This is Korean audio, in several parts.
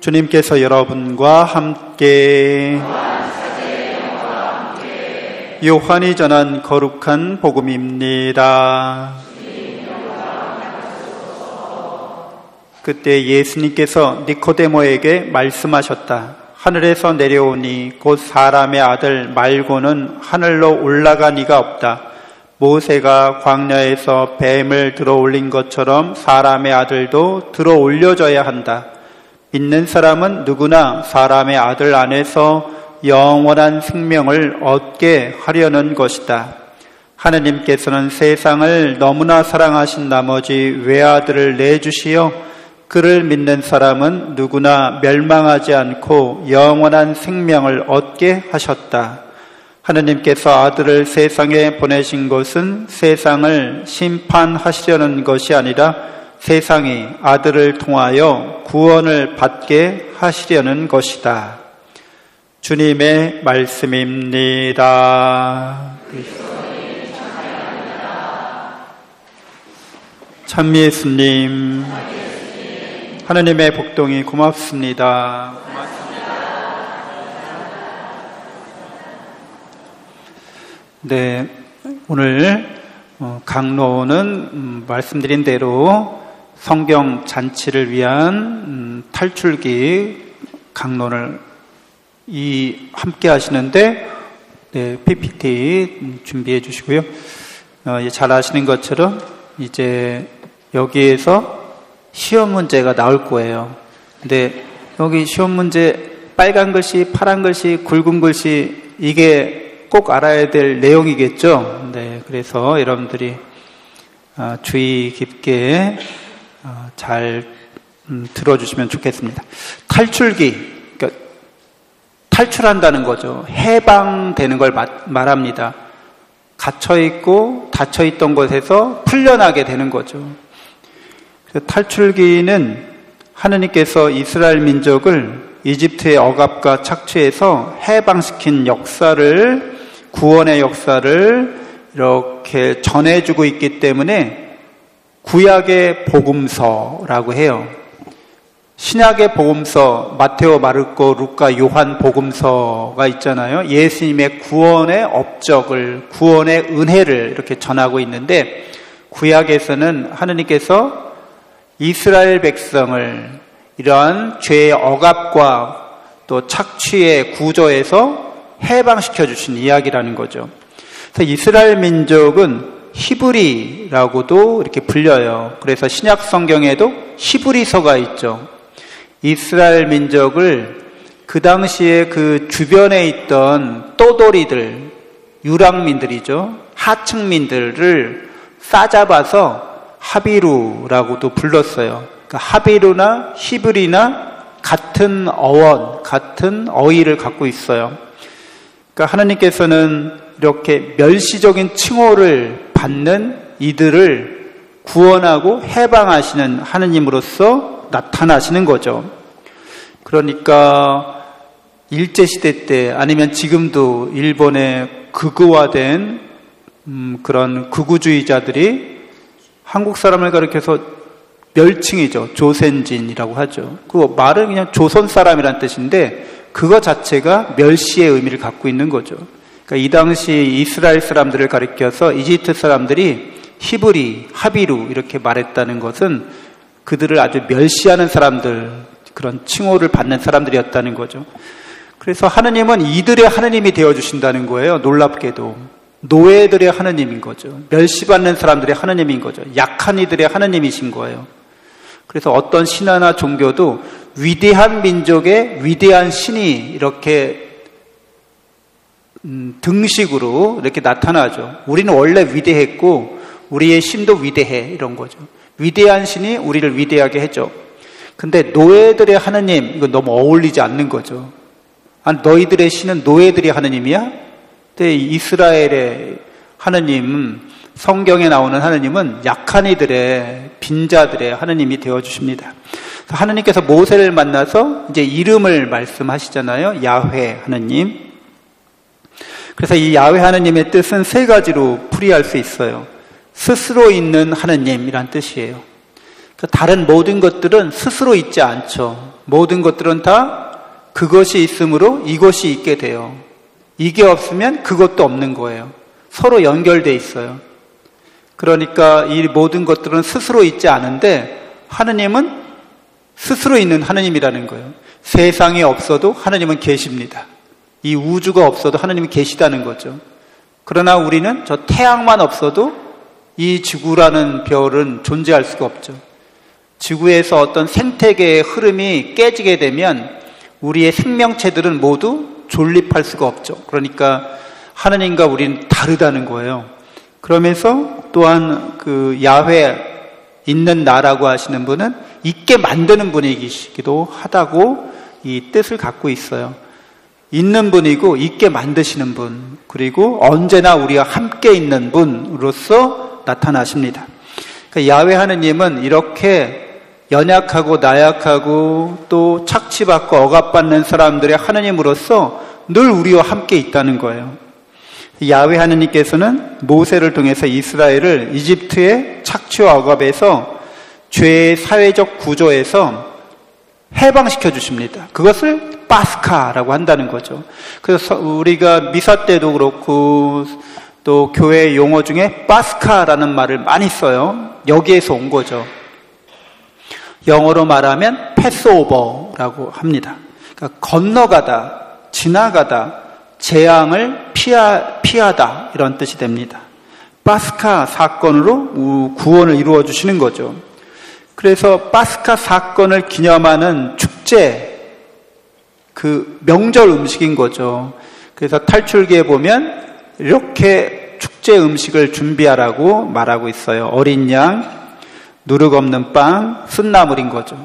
주님께서 여러분과 함께 요한이 전한 거룩한 복음입니다. 그때 예수님께서 니코데모에게 말씀하셨다. 하늘에서 내려오니 곧 사람의 아들 말고는 하늘로 올라간 이가 없다. 모세가 광야에서 뱀을 들어 올린 것처럼 사람의 아들도 들어 올려져야 한다. 믿는 사람은 누구나 사람의 아들 안에서 영원한 생명을 얻게 하려는 것이다. 하느님께서는 세상을 너무나 사랑하신 나머지 외아들을 내주시어 그를 믿는 사람은 누구나 멸망하지 않고 영원한 생명을 얻게 하셨다. 하느님께서 아들을 세상에 보내신 것은 세상을 심판하시려는 것이 아니라 세상이 아들을 통하여 구원을 받게 하시려는 것이다. 주님의 말씀입니다. 참 예수님, 하느님의 복동이 고맙습니다. 네, 오늘 강론은 말씀드린 대로 성경 잔치를 위한 탈출기 강론을 함께 하시는데, 네, PPT 준비해 주시고요. 잘 아시는 것처럼 이제 여기에서 시험 문제가 나올 거예요. 근데 여기 시험 문제 빨간 글씨, 파란 글씨, 굵은 글씨, 이게 꼭 알아야 될 내용이겠죠. 네, 그래서 여러분들이 주의 깊게 잘 들어주시면 좋겠습니다. 탈출기, 그러니까 탈출한다는 거죠. 해방되는 걸 말합니다. 갇혀있고 닫혀있던 곳에서 풀려나게 되는 거죠. 그래서 탈출기는 하느님께서 이스라엘 민족을 이집트의 억압과 착취에서 해방시킨 역사를, 구원의 역사를 이렇게 전해주고 있기 때문에 구약의 복음서라고 해요. 신약의 복음서, 마테오, 마르코, 루카, 요한 복음서가 있잖아요. 예수님의 구원의 업적을, 구원의 은혜를 이렇게 전하고 있는데, 구약에서는 하느님께서 이스라엘 백성을 이러한 죄의 억압과 또 착취의 구조에서 해방시켜 주신 이야기라는 거죠. 그래서 이스라엘 민족은 히브리라고도 이렇게 불려요. 그래서 신약 성경에도 히브리서가 있죠. 이스라엘 민족을 그 당시에 그 주변에 있던 또돌이들, 유랑민들이죠. 하층민들을 싸잡아서 하비루라고도 불렀어요. 그러니까 하비루나 히브리나 같은 어원, 같은 어휘를 갖고 있어요. 그러니까 하나님께서는 이렇게 멸시적인 칭호를 받는 이들을 구원하고 해방하시는 하느님으로서 나타나시는 거죠. 그러니까 일제시대 때 아니면 지금도 일본의 극우화된 그런 극우주의자들이 한국 사람을 가리켜서 멸칭이죠. 조센진이라고 하죠. 그 말은 그냥 조선 사람이란 뜻인데 그거 자체가 멸시의 의미를 갖고 있는 거죠. 그러니까 이 당시 이스라엘 사람들을 가리켜서 이집트 사람들이 히브리, 하비루 이렇게 말했다는 것은 그들을 아주 멸시하는 사람들, 그런 칭호를 받는 사람들이었다는 거죠. 그래서 하느님은 이들의 하느님이 되어주신다는 거예요. 놀랍게도. 노예들의 하느님인 거죠. 멸시받는 사람들의 하느님인 거죠. 약한 이들의 하느님이신 거예요. 그래서 어떤 신화나 종교도 위대한 민족의 위대한 신이 이렇게 등식으로 이렇게 나타나죠. 우리는 원래 위대했고 우리의 신도 위대해, 이런 거죠. 위대한 신이 우리를 위대하게 했죠. 근데 노예들의 하느님, 이거 너무 어울리지 않는 거죠. 아니, 너희들의 신은 노예들의 하느님이야? 근데 이스라엘의 하느님, 성경에 나오는 하느님은 약한 이들의, 빈자들의 하느님이 되어주십니다. 하느님께서 모세를 만나서 이제 이름을 말씀하시잖아요. 야훼 하느님. 그래서 이 야훼 하느님의 뜻은 세 가지로 풀이할 수 있어요. 스스로 있는 하느님이란 뜻이에요. 다른 모든 것들은 스스로 있지 않죠. 모든 것들은 다 그것이 있으므로 이것이 있게 돼요. 이게 없으면 그것도 없는 거예요. 서로 연결돼 있어요. 그러니까 이 모든 것들은 스스로 있지 않은데 하느님은 스스로 있는 하느님이라는 거예요. 세상이 없어도 하느님은 계십니다. 이 우주가 없어도 하느님이 계시다는 거죠. 그러나 우리는 저 태양만 없어도 이 지구라는 별은 존재할 수가 없죠. 지구에서 어떤 생태계의 흐름이 깨지게 되면 우리의 생명체들은 모두 존립할 수가 없죠. 그러니까 하느님과 우리는 다르다는 거예요. 그러면서 또한 그 야훼 있는 나라고 하시는 분은 있게 만드는 분이시기도 하다고 이 뜻을 갖고 있어요. 있는 분이고 있게 만드시는 분, 그리고 언제나 우리와 함께 있는 분으로서 나타나십니다. 그러니까 야훼 하느님은 이렇게 연약하고 나약하고 또 착취받고 억압받는 사람들의 하느님으로서 늘 우리와 함께 있다는 거예요. 야훼 하느님께서는 모세를 통해서 이스라엘을 이집트의 착취와 억압에서 죄의 사회적 구조에서 해방시켜 주십니다. 그것을 파스카라고 한다는 거죠. 그래서 우리가 미사 때도 그렇고 또 교회 용어 중에 파스카라는 말을 많이 써요. 여기에서 온 거죠. 영어로 말하면 패스오버라고 합니다. 그러니까 건너가다, 지나가다, 재앙을 피하다 이런 뜻이 됩니다. 파스카 사건으로 구원을 이루어 주시는 거죠. 그래서 파스카 사건을 기념하는 축제, 그 명절 음식인 거죠. 그래서 탈출기에 보면 이렇게 축제 음식을 준비하라고 말하고 있어요. 어린 양, 누룩 없는 빵, 쓴나물인 거죠.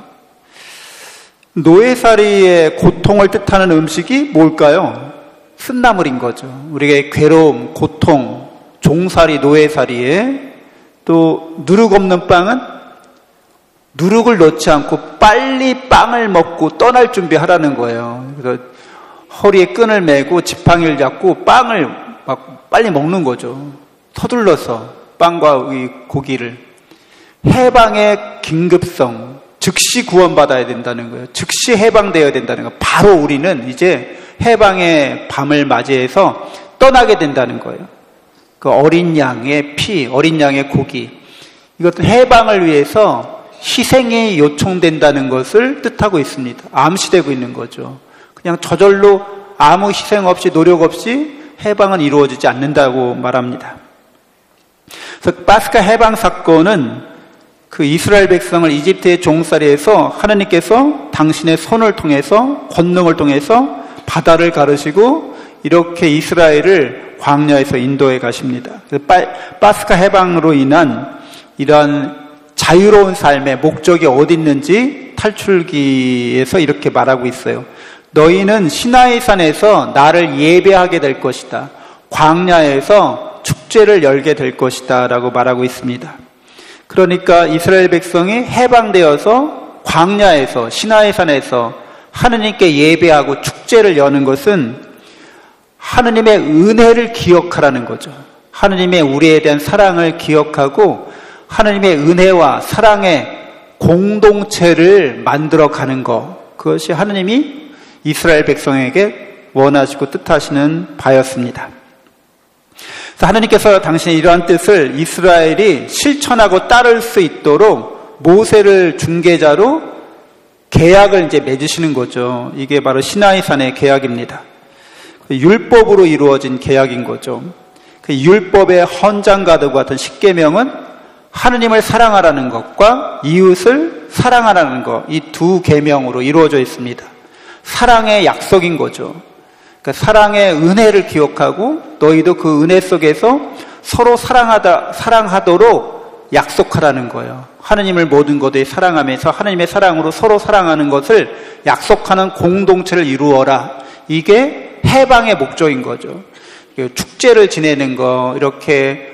노예살이의 고통을 뜻하는 음식이 뭘까요? 쓴나물인 거죠. 우리의 괴로움, 고통, 종살이, 노예살이에 또 누룩 없는 빵은 누룩을 넣지 않고 빨리 빵을 먹고 떠날 준비하라는 거예요. 그래서 허리에 끈을 매고 지팡이를 잡고 빵을 막 빨리 먹는 거죠. 서둘러서 빵과 이 고기를. 해방의 긴급성, 즉시 구원받아야 된다는 거예요. 즉시 해방되어야 된다는 거예요. 바로 우리는 이제 해방의 밤을 맞이해서 떠나게 된다는 거예요. 그 어린 양의 피, 어린 양의 고기, 이것은 해방을 위해서 희생이 요청된다는 것을 뜻하고 있습니다. 암시되고 있는 거죠. 그냥 저절로 아무 희생 없이 노력 없이 해방은 이루어지지 않는다고 말합니다. 그래서 파스카 해방 사건은 그 이스라엘 백성을 이집트의 종살이에서 하나님께서 당신의 손을 통해서, 권능을 통해서 바다를 가르시고 이렇게 이스라엘을 광야에서 인도해 가십니다. 파스카 해방으로 인한 이러한 자유로운 삶의 목적이 어디 있는지 탈출기에서 이렇게 말하고 있어요. 너희는 시나이 산에서 나를 예배하게 될 것이다. 광야에서 축제를 열게 될 것이다 라고 말하고 있습니다. 그러니까 이스라엘 백성이 해방되어서 광야에서, 시나이 산에서 하느님께 예배하고 축제를 여는 것은 하느님의 은혜를 기억하라는 거죠. 하느님의 우리에 대한 사랑을 기억하고 하느님의 은혜와 사랑의 공동체를 만들어가는 것, 그것이 하느님이 이스라엘 백성에게 원하시고 뜻하시는 바였습니다. 그래서 하느님께서 당신의 이러한 뜻을 이스라엘이 실천하고 따를 수 있도록 모세를 중개자로 계약을 이제 맺으시는 거죠. 이게 바로 시나이산의 계약입니다. 율법으로 이루어진 계약인 거죠. 그 율법의 헌장과도 같은 십계명은 하느님을 사랑하라는 것과 이웃을 사랑하라는 것, 이 두 계명으로 이루어져 있습니다. 사랑의 약속인 거죠. 그러니까 사랑의 은혜를 기억하고 너희도 그 은혜 속에서 서로 사랑하도록 약속하라는 거예요. 하느님을 모든 것에 사랑하면서 하느님의 사랑으로 서로 사랑하는 것을 약속하는 공동체를 이루어라. 이게 해방의 목적인 거죠. 축제를 지내는 거, 이렇게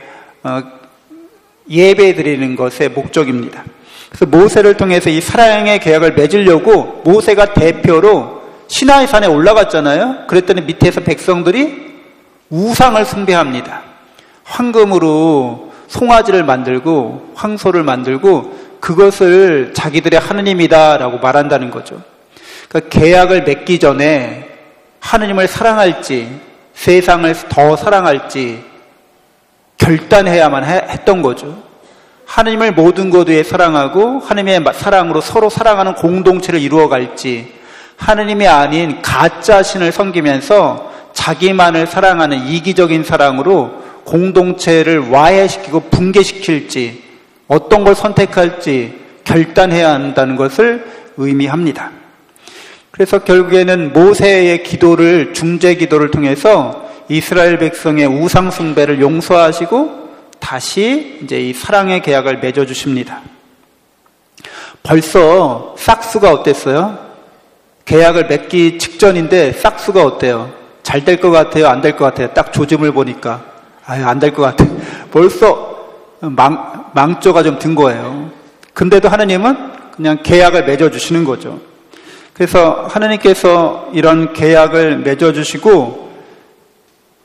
예배 드리는 것의 목적입니다. 그래서 모세를 통해서 이 사랑의 계약을 맺으려고 모세가 대표로 시나이 산에 올라갔잖아요. 그랬더니 밑에서 백성들이 우상을 숭배합니다. 황금으로 송아지를 만들고 황소를 만들고 그것을 자기들의 하느님이다라고 말한다는 거죠. 그러니까 계약을 맺기 전에 하느님을 사랑할지 세상을 더 사랑할지 결단해야만 했던 거죠. 하느님을 모든 것 위에 사랑하고 하느님의 사랑으로 서로 사랑하는 공동체를 이루어갈지, 하느님이 아닌 가짜 신을 섬기면서 자기만을 사랑하는 이기적인 사랑으로 공동체를 와해시키고 붕괴시킬지, 어떤 걸 선택할지 결단해야 한다는 것을 의미합니다. 그래서 결국에는 모세의 기도를, 중재 기도를 통해서 이스라엘 백성의 우상 숭배를 용서하시고 다시 이제 이 사랑의 계약을 맺어주십니다. 벌써 싹수가 어땠어요? 계약을 맺기 직전인데 싹수가 어때요? 잘 될 것 같아요? 안 될 것 같아요? 딱 조짐을 보니까 안 될 것 같아요. 벌써 망조가 좀 든 거예요. 근데도 하느님은 그냥 계약을 맺어주시는 거죠. 그래서 하느님께서 이런 계약을 맺어주시고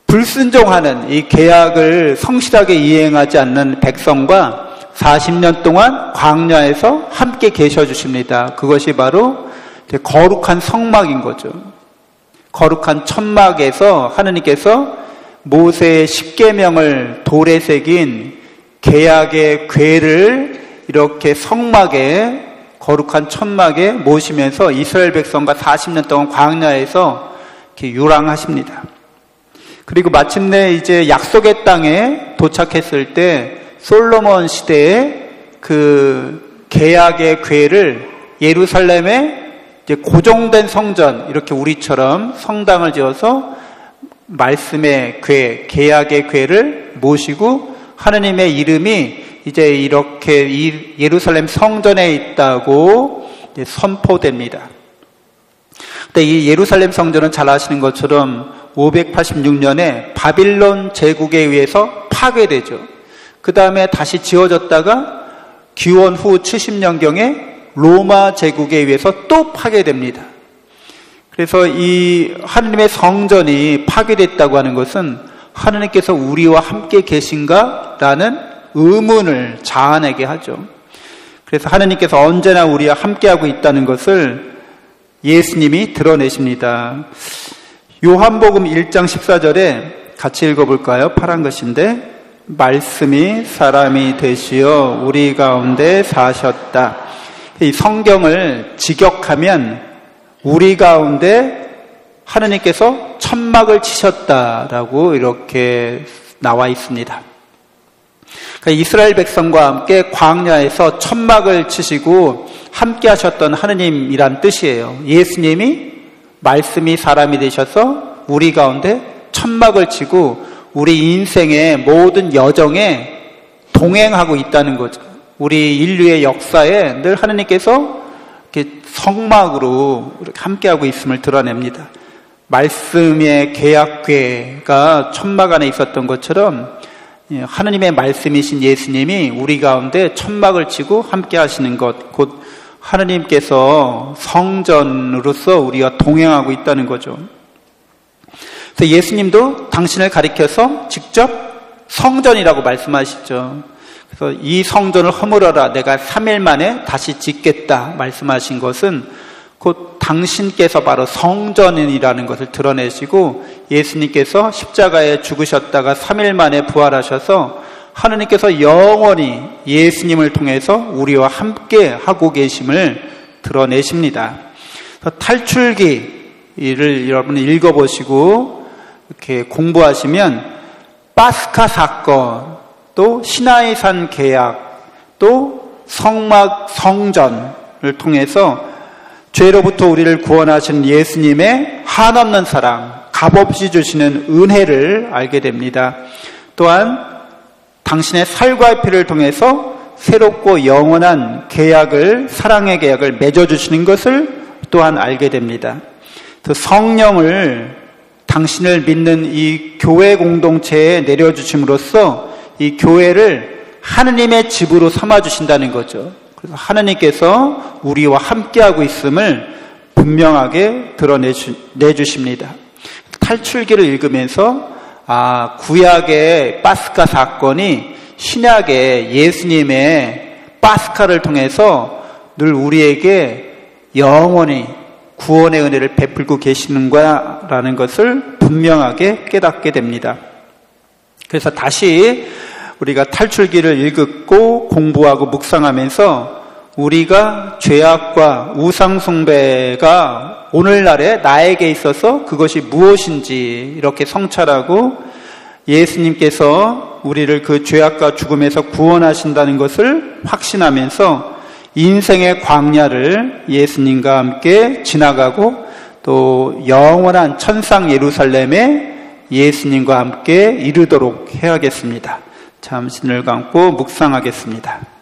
불순종하는 이 계약을 성실하게 이행하지 않는 백성과 40년 동안 광야에서 함께 계셔 주십니다. 그것이 바로 거룩한 성막인 거죠. 거룩한 천막에서 하느님께서 모세의 십계명을 돌에 새긴 계약의 궤를 이렇게 성막에, 거룩한 천막에 모시면서 이스라엘 백성과 40년 동안 광야에서 이렇게 유랑하십니다. 그리고 마침내 이제 약속의 땅에 도착했을 때 솔로몬 시대에 그 계약의 궤를 예루살렘에 이제 고정된 성전, 이렇게 우리처럼 성당을 지어서 말씀의 궤, 계약의 궤를 모시고 하느님의 이름이 이제 이렇게 이 예루살렘 성전에 있다고 이제 선포됩니다. 근데 이 예루살렘 성전은 잘 아시는 것처럼 586년에 바빌론 제국에 의해서 파괴되죠. 그 다음에 다시 지어졌다가 기원 후 70년경에 로마 제국에 의해서 또 파괴됩니다. 그래서 이 하느님의 성전이 파괴됐다고 하는 것은 하느님께서 우리와 함께 계신가? 라는 의문을 자아내게 하죠. 그래서 하느님께서 언제나 우리와 함께하고 있다는 것을 예수님이 드러내십니다. 요한복음 1장 14절에 같이 읽어볼까요? 파란 것인데, 말씀이 사람이 되시어 우리 가운데 사셨다. 이 성경을 직역하면 우리 가운데 하느님께서 천막을 치셨다라고 이렇게 나와 있습니다. 그러니까 이스라엘 백성과 함께 광야에서 천막을 치시고 함께 하셨던 하느님이란 뜻이에요. 예수님이 말씀이 사람이 되셔서 우리 가운데 천막을 치고 우리 인생의 모든 여정에 동행하고 있다는 거죠. 우리 인류의 역사에 늘 하느님께서 이렇게 성막으로 이렇게 함께하고 있음을 드러냅니다. 말씀의 계약궤가 천막 안에 있었던 것처럼 하느님의 말씀이신 예수님이 우리 가운데 천막을 치고 함께 하시는 것, 곧 하느님께서 성전으로서 우리와 동행하고 있다는 거죠. 그래서 예수님도 당신을 가리켜서 직접 성전이라고 말씀하시죠. 그래서 이 성전을 허물어라, 내가 3일 만에 다시 짓겠다 말씀하신 것은 곧 당신께서 바로 성전이라는 것을 드러내시고 예수님께서 십자가에 죽으셨다가 3일 만에 부활하셔서 하느님께서 영원히 예수님을 통해서 우리와 함께 하고 계심을 드러내십니다. 탈출기를 여러분 읽어보시고 이렇게 공부하시면 파스카 사건, 또 시나이산 계약, 또 성막 성전을 통해서 죄로부터 우리를 구원하신 예수님의 한없는 사랑, 값없이 주시는 은혜를 알게 됩니다. 또한 당신의 살과 피를 통해서 새롭고 영원한 계약을, 사랑의 계약을 맺어주시는 것을 또한 알게 됩니다. 그 성령을 당신을 믿는 이 교회 공동체에 내려주심으로써 이 교회를 하느님의 집으로 삼아주신다는 거죠. 그래서 하느님께서 우리와 함께하고 있음을 분명하게 드러내주십니다. 탈출기를 읽으면서 구약의 파스카 사건이 신약의 예수님의 파스카를 통해서 늘 우리에게 영원히 구원의 은혜를 베풀고 계시는 거라는 것을 분명하게 깨닫게 됩니다. 그래서 다시 우리가 탈출기를 읽고 공부하고 묵상하면서 우리가 죄악과 우상숭배가 오늘날에 나에게 있어서 그것이 무엇인지 이렇게 성찰하고 예수님께서 우리를 그 죄악과 죽음에서 구원하신다는 것을 확신하면서 인생의 광야를 예수님과 함께 지나가고 또 영원한 천상 예루살렘에 예수님과 함께 이르도록 해야겠습니다. 잠시 눈을 감고 묵상하겠습니다.